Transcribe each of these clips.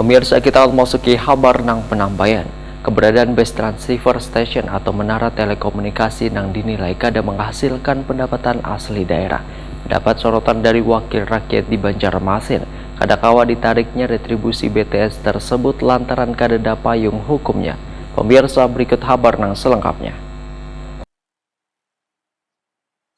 Pemirsa, kita memasuki kabar nang penambayan. Keberadaan base transceiver station atau menara telekomunikasi nang dinilai kada menghasilkan pendapatan asli daerah. Dapat sorotan dari wakil rakyat di Banjarmasin, kada kawa ditariknya retribusi BTS tersebut lantaran kada ada payung hukumnya. Pemirsa, berikut kabar nang selengkapnya.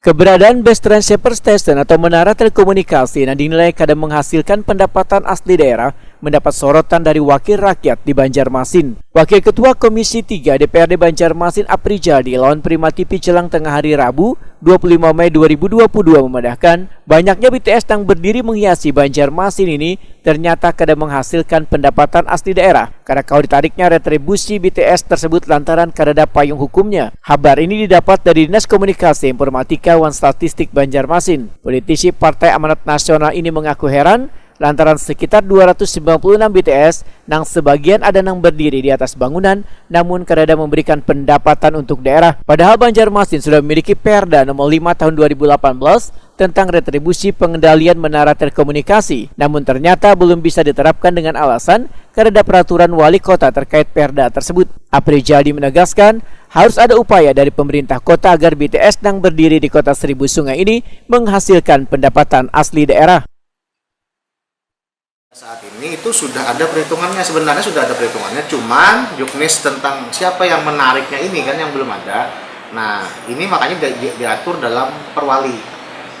Keberadaan base transceiver station atau menara telekomunikasi yang dinilai kada menghasilkan pendapatan asli daerah mendapat sorotan dari wakil rakyat di Banjarmasin. Wakil Ketua Komisi 3 DPRD Banjarmasin Aprijadi lawan Prima TV Jelang tengah hari Rabu 25 Mei 2022 memandahkan banyaknya BTS yang berdiri menghiasi Banjarmasin ini ternyata kada menghasilkan pendapatan asli daerah karena kau ditariknya retribusi BTS tersebut lantaran kada ada payung hukumnya. Kabar ini didapat dari Dinas Komunikasi Informatika Wan Statistik Banjarmasin. Politisi Partai Amanat Nasional ini mengaku heran lantaran sekitar 296 BTS nang sebagian ada nang berdiri di atas bangunan namun kada memberikan pendapatan untuk daerah. Padahal Banjarmasin sudah memiliki Perda nomor 5 tahun 2018 tentang retribusi pengendalian menara telekomunikasi. Namun ternyata belum bisa diterapkan dengan alasan kada peraturan wali kota terkait Perda tersebut. Aprijadi menegaskan harus ada upaya dari pemerintah kota agar BTS yang berdiri di kota Seribu Sungai ini menghasilkan pendapatan asli daerah. Saat ini itu sudah ada perhitungannya, sebenarnya sudah ada perhitungannya, cuman juknis tentang siapa yang menariknya ini kan yang belum ada. Nah ini makanya diatur dalam perwali.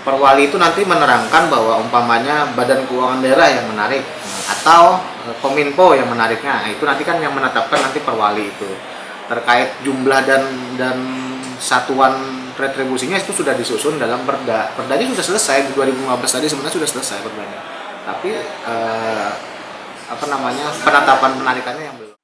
Perwali itu nanti menerangkan bahwa umpamanya Badan Keuangan Daerah yang menarik atau Kominfo yang menariknya. Nah, itu nanti kan yang menetapkan nanti perwali itu. Terkait jumlah dan satuan retribusinya itu sudah disusun dalam Perda. Perdanya sudah selesai di 2015 tadi, sebenarnya sudah selesai perdanya. Tapi penetapan penarikannya yang belum.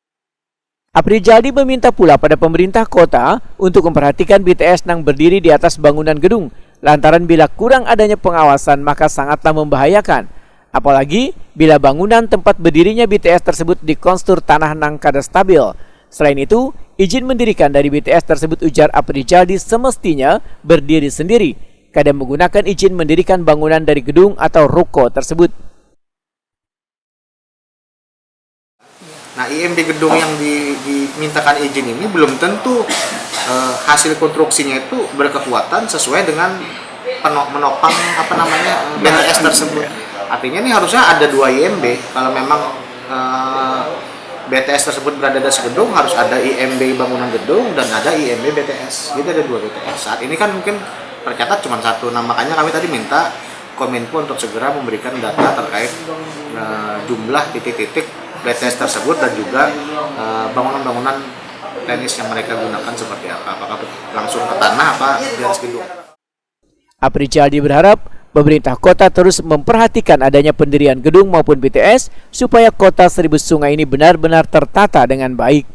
Aprijadi meminta pula pada pemerintah kota untuk memperhatikan BTS yang berdiri di atas bangunan gedung lantaran bila kurang adanya pengawasan maka sangatlah membahayakan. Apalagi bila bangunan tempat berdirinya BTS tersebut di kontur tanah nang kada stabil. Selain itu, izin mendirikan dari BTS tersebut ujar Aprijadi semestinya berdiri sendiri, kada menggunakan izin mendirikan bangunan dari gedung atau ruko tersebut. Nah, IMB gedung yang dimintakan izin ini belum tentu hasil konstruksinya itu berkekuatan sesuai dengan menopang BTS tersebut. Artinya ini harusnya ada 2 IMB. Kalau memang BTS tersebut berada di atas gedung, harus ada IMB bangunan gedung dan ada IMB BTS. Jadi ada 2 BTS. Saat ini kan mungkin tercatat cuma 1. Nah, makanya kami tadi minta Kominfo untuk segera memberikan data terkait jumlah titik-titik BTS tersebut dan juga bangunan-bangunan tenis yang mereka gunakan seperti apa. Apakah langsung ke tanah apa di atas gedung. Aprijadi berharap pemerintah kota terus memperhatikan adanya pendirian gedung maupun BTS supaya kota Seribu Sungai ini benar-benar tertata dengan baik.